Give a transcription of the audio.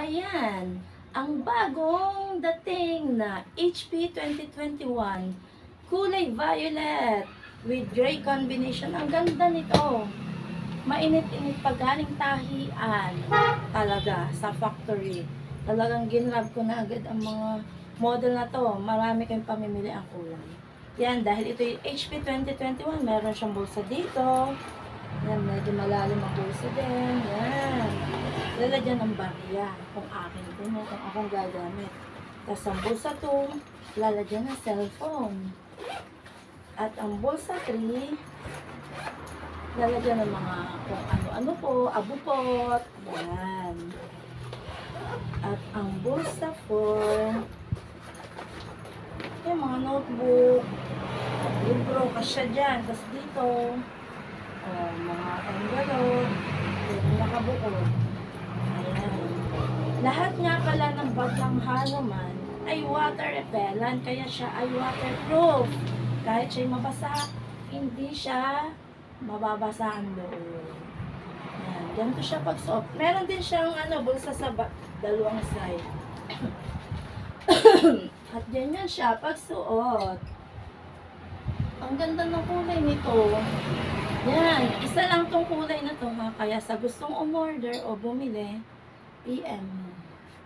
Ayan, ang bagong dating na HP 2021 kulay violet with gray combination. Ang ganda nito. Mainit-init pa galing tahian. Talaga, sa factory. Talagang ginrab ko na agad ang mga model na to. Marami kayong pamimili ang kulay. Yan, dahil ito yung HP 2021, meron siyang bulsa dito. Yan, medyo malalim ang bulsa din. Yan. Lalagyan ng barya kung akin ito mo, kung akong gagamit. Tapos ang bulsa 2, lalagyan ng cellphone. At ang bulsa 3, lalagyan ng mga kung ano-ano po, abupot. Yan. At ang bulsa 4, yung mga notebook, libro, kasya dyan. Tapos dito, mga envelope, nakabukod. Ayan. Lahat nga pala ng bag ng Hanuman ay water repellent, kaya siya ay waterproof. Kahit siya'y mabasa, hindi siya mababasa ang loob. Ayan. Ganito siya pag suot. Meron din siyang bulsa sa dalawang side. At ganyan siya pag suot. Ang ganda ng kulay nito. Yan, isa lang tong kulay na to ha. Kaya sa gustong umorder o bumili, PM.